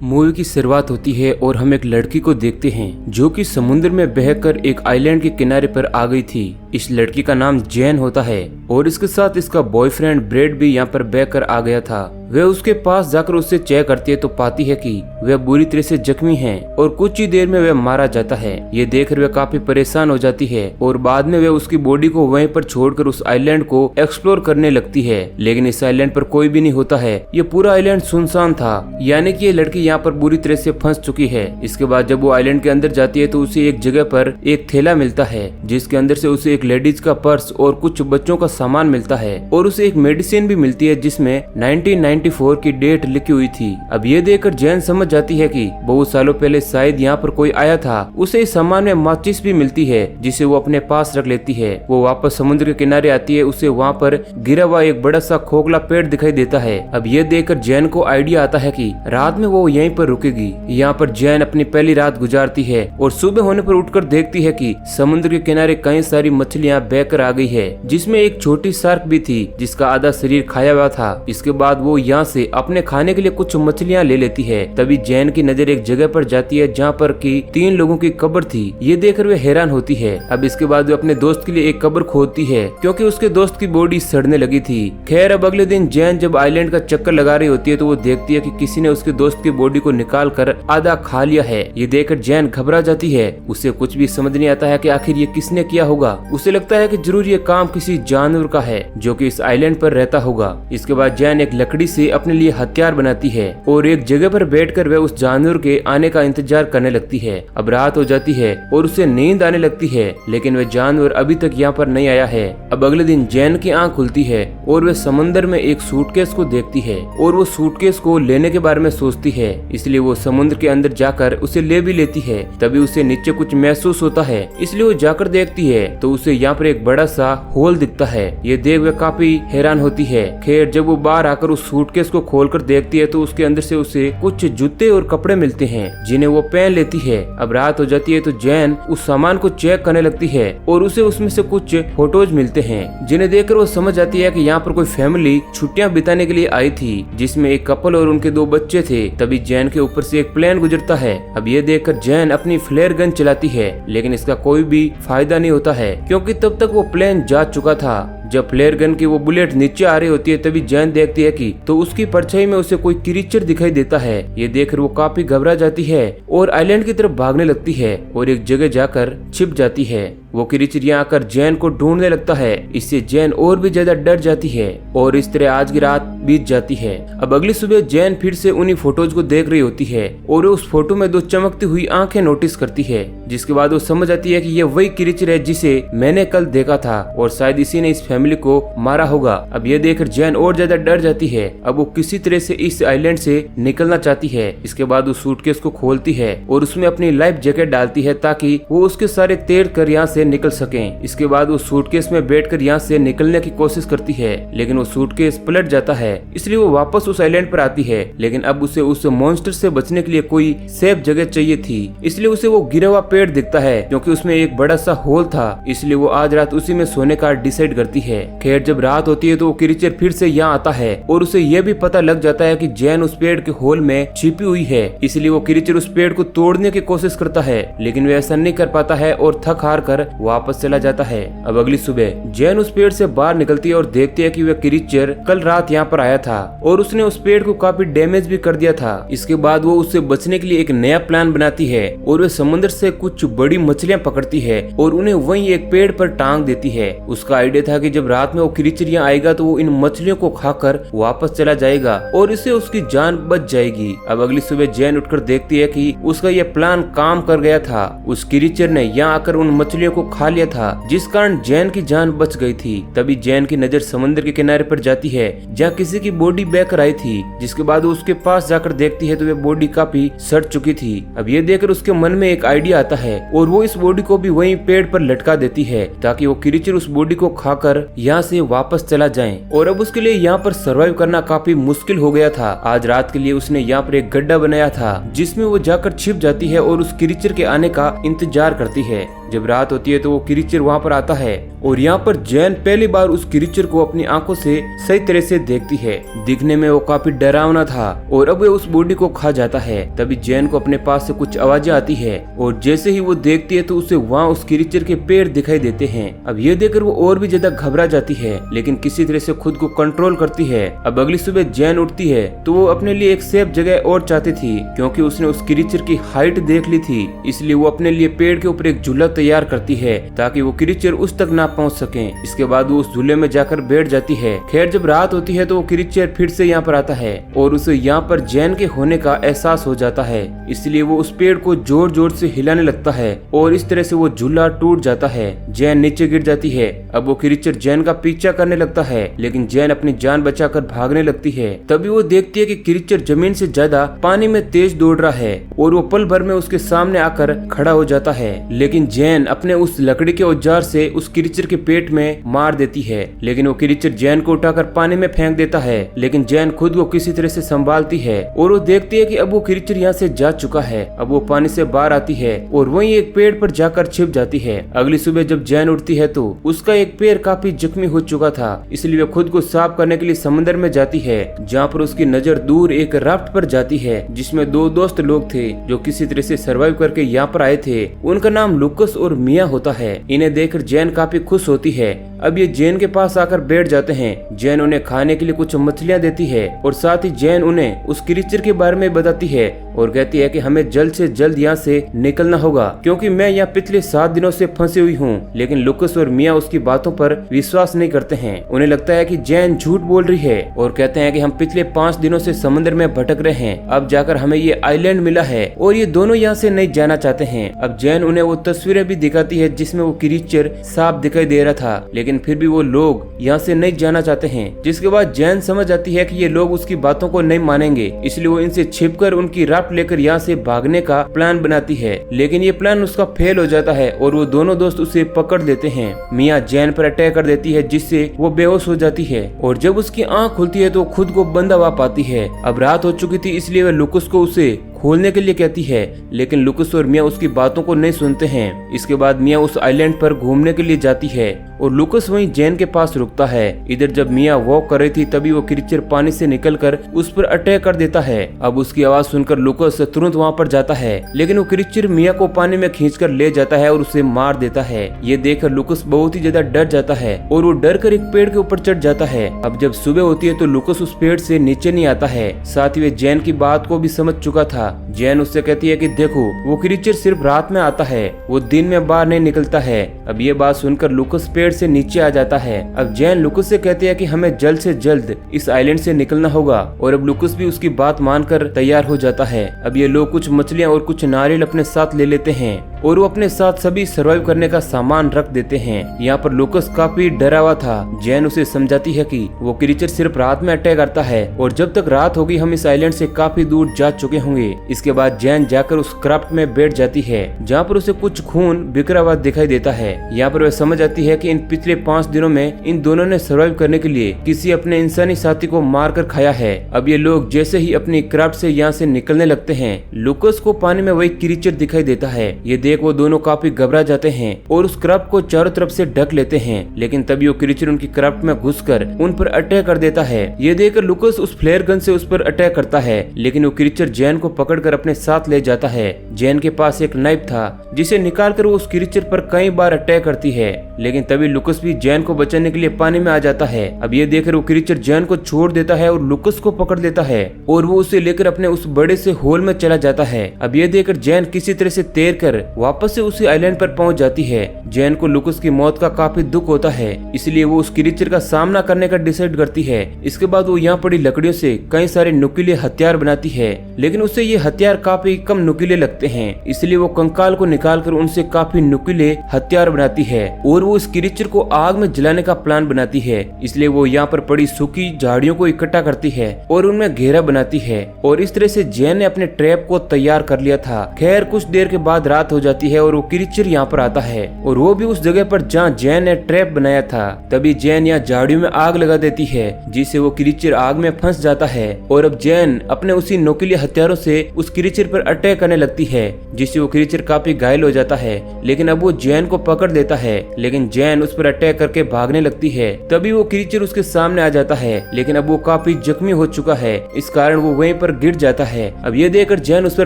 Movie की शुरुआत होती है और हम एक लड़की को देखते हैं जो कि समुद्र में बहकर एक आइलैंड के किनारे पर आ गई थी। इस लड़की का नाम जैन होता है और इसके साथ इसका बॉयफ्रेंड ब्रेड भी यहाँ पर बहकर आ गया था। वह उसके पास जाकर उससे चेक करती है तो पाती है कि वह बुरी तरह से जख्मी है और कुछ ही देर में वह मारा जाता है। ये देखकर वह काफी परेशान हो जाती है और बाद में वह उसकी बॉडी को वहीं पर छोड़कर उस आइलैंड को एक्सप्लोर करने लगती है। लेकिन इस आइलैंड पर कोई भी नहीं होता है। ये पूरा आइलैंड सुनसान था, यानी कि ये लड़की यहाँ पर बुरी तरह से फंस चुकी है। इसके बाद जब वो आइलैंड के अंदर जाती है तो उसे एक जगह पर एक थैला मिलता है जिसके अंदर से उसे एक लेडीज का पर्स और कुछ बच्चों का सामान मिलता है और उसे एक मेडिसिन भी मिलती है जिसमें 1994 की डेट लिखी हुई थी। अब ये देखकर जैन समझ जाती है कि बहुत सालों पहले शायद यहाँ पर कोई आया था। उसे इस सामान में माचिस भी मिलती है जिसे वो अपने पास रख लेती है। वो वापस समुद्र के किनारे आती है। उसे वहाँ पर गिरा हुआ एक बड़ा सा खोखला पेड़ दिखाई देता है। अब ये देखकर जैन को आइडिया आता है कि रात में वो यहीं पर रुकेगी। यहाँ पर जैन अपनी पहली रात गुजारती है और सुबह होने पर उठकर देखती है कि समुद्र के किनारे कई सारी मछलियाँ बहकर आ गई है, जिसमें एक छोटी शार्क भी थी जिसका आधा शरीर खाया हुआ था। इसके बाद वो यहाँ से अपने खाने के लिए कुछ मछलियाँ ले लेती है। तभी जैन की नजर एक जगह पर जाती है जहाँ पर की 3 लोगों की कब्र थी। ये देखकर वे हैरान होती है। अब इसके बाद वो अपने दोस्त के लिए एक कब्र खोदती है क्योंकि उसके दोस्त की बॉडी सड़ने लगी थी। खैर अब अगले दिन जैन जब आइलैंड का चक्कर लगा रही होती है तो वो देखती है कि किसी ने उसके दोस्त की बॉडी को निकाल कर आधा खा लिया है। ये देखकर जैन घबरा जाती है। उसे कुछ भी समझ नहीं आता है कि आखिर ये किसने किया होगा। उसे लगता है कि जरूर ये काम किसी जानवर का है जो कि इस आइलैंड पर रहता होगा। इसके बाद जैन एक लकड़ी से अपने लिए हथियार बनाती है और एक जगह पर बैठकर वह उस जानवर के आने का इंतजार करने लगती है। अब रात हो जाती है और उसे नींद आने लगती है, लेकिन वह जानवर अभी तक यहाँ पर नहीं आया है। अब अगले दिन जैन की आंख खुलती है और वह समंदर में एक सूटकेस को देखती है और वो सूटकेस को लेने के बारे में सोचती है, इसलिए वो समुद्र के अंदर जाकर उसे ले भी लेती है। तभी उसे नीचे कुछ महसूस होता है, इसलिए वो जाकर देखती है तो उसे यहाँ पर एक बड़ा सा होल दिखता है। ये देख वह काफी हैरान होती है। खैर जब वो बाहर आकर उस सूटकेस को खोलकर देखती है तो उसके अंदर से उसे कुछ जूते और कपड़े मिलते हैं जिन्हें वो पहन लेती है। अब रात हो जाती है तो जैन उस सामान को चेक करने लगती है और उसे उसमें से कुछ फोटोज मिलते हैं जिन्हें देखकर वो समझ जाती है कि यहाँ पर कोई फैमिली छुट्टियां बिताने के लिए आई थी, जिसमें एक कपल और उनके 2 बच्चे थे। तभी जैन के ऊपर से एक प्लेन गुजरता है। अब ये देखकर जैन अपनी फ्लेयर गन चलाती है, लेकिन इसका कोई भी फायदा नहीं होता है क्योंकि तब तक वो प्लेन जा चुका था। जब फ्लेयर गन की वो बुलेट नीचे आ रही होती है तभी जैन देखती है कि तो उसकी परछाई में उसे कोई क्रीचर दिखाई देता है। ये देखकर वो काफी घबरा जाती है और आइलैंड की तरफ भागने लगती है और एक जगह जाकर छिप जाती है। वो क्रीचर यहाँ आकर जैन को ढूंढने लगता है। इससे जैन और भी ज्यादा डर जाती है और इस तरह आज की रात बीत जाती है। अब अगली सुबह जैन फिर से उन्हीं फोटोज को देख रही होती है और उस फोटो में 2 चमकती हुई आंखें नोटिस करती है, जिसके बाद वो समझ आती है कि ये वही क्रीचर है जिसे मैंने कल देखा था और शायद इसी ने इस फैमिली को मारा होगा। अब ये देखकर जैन और ज्यादा डर जाती है। अब वो किसी तरह से इस आइलैंड से निकलना चाहती है। इसके बाद वो सूटकेस को खोलती है और उसमें अपनी लाइफ जैकेट डालती है ताकि वो उसके सारे तैर कर यहाँ से निकल सकें। इसके बाद वो सूटकेस में बैठकर यहाँ से निकलने की कोशिश करती है, लेकिन वो सूटकेस पलट जाता है, इसलिए वो वापस उस आइलैंड पर आती है। लेकिन अब उसे उस मॉन्स्टर से बचने के लिए कोई सेफ जगह चाहिए थी, इसलिए उसे वो गिरा हुआ पेड़ दिखता है क्योंकि उसमें एक बड़ा सा होल था, इसलिए वो आज रात उसी में सोने का डिसाइड करती है। खैर जब रात होती है तो वो क्रीचर फिर से यहाँ आता है और उसे यह भी पता लग जाता है कि जैन उस पेड़ के होल में छिपी हुई है, इसलिए वो क्रीचर उस पेड़ को तोड़ने की कोशिश करता है, लेकिन वो ऐसा नहीं कर पाता है और थक हार कर वापस चला जाता है। अब अगली सुबह जैन उस पेड़ से बाहर निकलती है और देखती है कि वह क्रीचर कल रात यहाँ पर आया था और उसने उस पेड़ को काफी डैमेज भी कर दिया था। इसके बाद वो उससे बचने के लिए एक नया प्लान बनाती है और वह समुद्र से कुछ बड़ी मछलियां पकड़ती है और उन्हें वहीं एक पेड़ पर टांग देती है। उसका आइडिया था कि जब रात में वो क्रीचर यहाँ आएगा तो वो इन मछलियों को खाकर वापस चला जाएगा और इससे उसकी जान बच जाएगी। अब अगली सुबह जैन उठकर देखती है कि उसका यह प्लान काम कर गया था। उस क्रीचर ने यहाँ आकर उन मछलियों को खा लिया था, जिस कारण जैन की जान बच गई थी। तभी जैन की नजर समुद्र के किनारे पर जाती है जहाँ किसी की बॉडी बहकर आई थी, जिसके बाद वो उसके पास जाकर देखती है तो वह बॉडी काफी सड़ चुकी थी। अब ये देखकर उसके मन में एक आइडिया आता है और वो इस बॉडी को भी वहीं पेड़ पर लटका देती है ताकि वो क्रीचर उस बॉडी को खाकर यहाँ से वापस चला जाए। और अब उसके लिए यहाँ पर सरवाइव करना काफी मुश्किल हो गया था। आज रात के लिए उसने यहाँ पर एक गड्ढा बनाया था जिसमें वो जाकर छिप जाती है और उस क्रीचर के आने का इंतजार करती है। जब रात होती है तो वो क्रीचर वहाँ पर आता है और यहाँ पर जैन पहली बार उस क्रीचर को अपनी आंखों से सही तरह से देखती है। दिखने में वो काफी डरावना था और अब वो उस बॉडी को खा जाता है। तभी जैन को अपने पास से कुछ आवाजें आती है और जैसे ही वो देखती है तो उसे वहाँ उस क्रीचर के पैर दिखाई देते हैं। अब ये देखकर वो और भी ज्यादा घबरा जाती है, लेकिन किसी तरह से खुद को कंट्रोल करती है। अब अगली सुबह जैन उठती है तो वो अपने लिए एक सेफ जगह और चाहती थी, क्योंकि उसने उस क्रीचर की हाइट देख ली थी। इसलिए वो अपने लिए पेड़ के ऊपर एक झूला तैयार करती है ताकि वो क्रीचर उस तक ना पहुंच सके। इसके बाद वो उस झूले में जाकर बैठ जाती है। खैर जब रात होती है तो वो क्रीचर फिर से यहाँ पर आता है और उसे यहाँ पर जैन के होने का एहसास हो जाता है। इसलिए वो उस पेड़ को जोर जोर से हिलाने लगता है और इस तरह से वो झूला टूट जाता है। जैन नीचे गिर जाती है। अब वो क्रीचर जैन का पीछा करने लगता है, लेकिन जैन अपनी जान बचाकर भागने लगती है। तभी वो देखती है कि क्रीचर जमीन से ज्यादा पानी में तेज दौड़ रहा है और वो पल भर में उसके सामने आकर खड़ा हो जाता है। लेकिन जैन अपने उस लकड़ी के औजार से उस क्रीचर के पेट में मार देती है, लेकिन वो क्रीचर जैन को उठाकर पानी में फेंक देता है। लेकिन जैन खुद को किसी तरह से संभालती है और वो देखती है कि अब वो क्रीचर यहाँ से जा चुका है। अब वो पानी से बाहर आती है और वहीं एक पेड़ पर जाकर छिप जाती है। अगली सुबह जब जैन उठती है तो उसका एक पैर काफी जख्मी हो चुका था, इसलिए वो खुद को साफ करने के लिए समंदर में जाती है, जहाँ पर उसकी नजर दूर एक राफ्ट पर जाती है जिसमें दो दोस्त लोग थे जो किसी तरह से सर्वाइव करके यहाँ पर आए थे। उनका नाम लुकस और मिया होता है। इन्हें देखकर जैन काफी खुश होती है। अब ये जैन के पास आकर बैठ जाते हैं। जैन उन्हें खाने के लिए कुछ मछलियाँ देती है और साथ ही जैन उन्हें उस क्रीचर के बारे में बताती है और कहती है कि हमें जल्द से जल्द यहाँ से निकलना होगा, क्योंकि मैं यहाँ पिछले 7 दिनों से फंसी हुई हूँ। लेकिन लुकस और मिया उसकी बातों पर विश्वास नहीं करते हैं। उन्हें लगता है कि जैन झूठ बोल रही है और कहते हैं कि हम पिछले 5 दिनों से समुद्र में भटक रहे हैं, अब जाकर हमें ये आइलैंड मिला है और ये दोनों यहाँ से नहीं जाना चाहते हैं। अब जैन उन्हें वो तस्वीरें भी दिखाती है जिसमें वो क्रीचर साफ दिखाई दे रहा था, लेकिन फिर भी वो लोग यहाँ से नहीं जाना चाहते हैं। जिसके बाद जैन समझ आती है कि ये लोग उसकी बातों को नहीं मानेंगे, इसलिए वो इनसे छिपकर उनकी राफ्ट लेकर यहाँ से भागने का प्लान बनाती है। लेकिन ये प्लान उसका फेल हो जाता है और वो दोनों दोस्त उसे पकड़ लेते हैं। मिया जैन पर अटैक कर देती है जिससे वो बेहोश हो जाती है और जब उसकी आंख खुलती है तो खुद को बंद हवा पाती है। अब रात हो चुकी थी, इसलिए वह लुकस को उसे खोलने के लिए कहती है, लेकिन लुकस और मिया उसकी बातों को नहीं सुनते हैं। इसके बाद मिया उस आइलैंड पर घूमने के लिए जाती है और लुकस वहीं जैन के पास रुकता है। इधर जब मिया वॉक कर रही थी तभी वो क्रीचर पानी से निकलकर उस पर अटैक कर देता है। अब उसकी आवाज सुनकर लुकस तुरंत वहाँ पर जाता है, लेकिन वो क्रीचर मिया को पानी में खींचकर ले जाता है और उसे मार देता है। ये देखकर लुकस बहुत ही ज्यादा डर जाता है और वो डर कर एक पेड़ के ऊपर चढ़ जाता है। अब जब सुबह होती है तो लुकस उस पेड़ से नीचे नहीं आता है। साथ ही वे जैन की बात को भी समझ चुका था। जैन उससे कहती है कि देखो, वो क्रीचर सिर्फ रात में आता है, वो दिन में बाहर नहीं निकलता है। अब ये बात सुनकर लुकस पेड़ से नीचे आ जाता है। अब जैन लुकस से कहती है कि हमें जल्द से जल्द इस आइलैंड से निकलना होगा और अब लुकस भी उसकी बात मानकर तैयार हो जाता है। अब ये लोग कुछ मछलियाँ और कुछ नारियल अपने साथ ले लेते हैं और वो अपने साथ सभी सर्वाइव करने का सामान रख देते हैं। यहाँ पर लुकस काफी डरा हुआ था। जैन उसे समझाती है कि वो क्रीचर सिर्फ रात में अटैक करता है और जब तक रात होगी हम इस आइलैंड से काफी दूर जा चुके होंगे। इसके बाद जैन जाकर उस क्राफ्ट में बैठ जाती है जहाँ पर उसे कुछ खून बिखरा हुआ दिखाई देता है। यहाँ पर वह समझ आती है कि इन पिछले 5 दिनों में इन दोनों ने सर्वाइव करने के लिए किसी अपने इंसानी साथी को मार कर खाया है। अब ये लोग जैसे ही अपनी क्राफ्ट से यहाँ से निकलने लगते हैं, लुकस को पानी में वही क्रीचर दिखाई देता है। ये देख वो दोनों काफी घबरा जाते हैं और उस क्राफ्ट को चारों तरफ से ढक लेते हैं, लेकिन तभी वो क्रीचर उनकी क्राफ्ट में घुसकर उन पर अटैक कर देता है। ये देखकर लुकस उस फ्लेयर गन से उस पर अटैक करता है, लेकिन वो क्रीचर जैन को पकड़कर अपने साथ ले जाता है। जैन के पास एक नाइफ था जिसे निकालकर वो उस क्रीचर पर कई बार अटैक करती है, लेकिन तभी लुकस भी जैन को बचाने के लिए पानी में आ जाता है। अब ये देखकर वो क्रीचर जैन को छोड़ देता है और लुकस को पकड़ लेता है और वो उसे लेकर अपने उस बड़े से होल में चला जाता है। अब ये देखकर जैन किसी तरह से तैरकर वापस से उसी आइलैंड पर पहुंच जाती है। जैन को लुकस की मौत का काफी दुख होता है, इसलिए वो उस क्रीचर का सामना करने का डिसाइड करती है। इसके बाद वो यहाँ पड़ी लकड़ियों से कई सारे नुकीले हथियार बनाती है, लेकिन उसे ये हथियार काफी कम नुकीले लगते हैं, इसलिए वो कंकाल को निकालकर उनसे काफी नुकीले हथियार बनाती है और वो इस क्रीचर को आग में जलाने का प्लान बनाती है। इसलिए वो यहाँ पर पड़ी सूखी झाड़ियों को इकट्ठा करती है और उनमें घेरा बनाती है और इस तरह से जैन ने अपने ट्रैप को तैयार कर लिया था। खैर कुछ देर के बाद रात हो जाती है और वो क्रीचर यहाँ पर आता है और वो भी उस जगह पर जहाँ जैन ने ट्रैप बनाया था। तभी जैन यहाँ झाड़ियों में आग लगा देती है जिससे वो क्रीचर आग में फंस जाता है और अब जैन अपने उसी नुकीले हथियारों से से उस क्रीचर पर अटैक करने लगती है, जिससे वो क्रीचर काफी घायल हो जाता है। लेकिन अब वो जैन को पकड़ लेता है, लेकिन जैन उस पर अटैक करके भागने लगती है। तभी वो क्रीचर उसके सामने आ जाता है, लेकिन अब वो काफी जख्मी हो चुका है, इस कारण वो वहीं पर गिर जाता है। अब ये देखकर जैन उस पर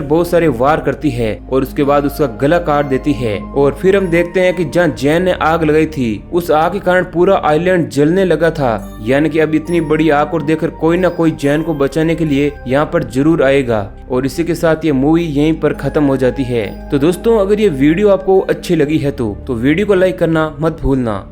बहुत सारे वार करती है और उसके बाद उसका गला काट देती है। और फिर हम देखते हैं कि जहाँ जैन ने आग लगाई थी, उस आग के कारण पूरा आइलैंड जलने लगा था। यानी कि अब इतनी बड़ी आग को देखकर कोई ना कोई जैन को बचाने के लिए यहाँ पर जरूर आएगा। और इसी के साथ ये मूवी यहीं पर खत्म हो जाती है। तो दोस्तों, अगर ये वीडियो आपको अच्छी लगी है तो वीडियो को लाइक करना मत भूलना।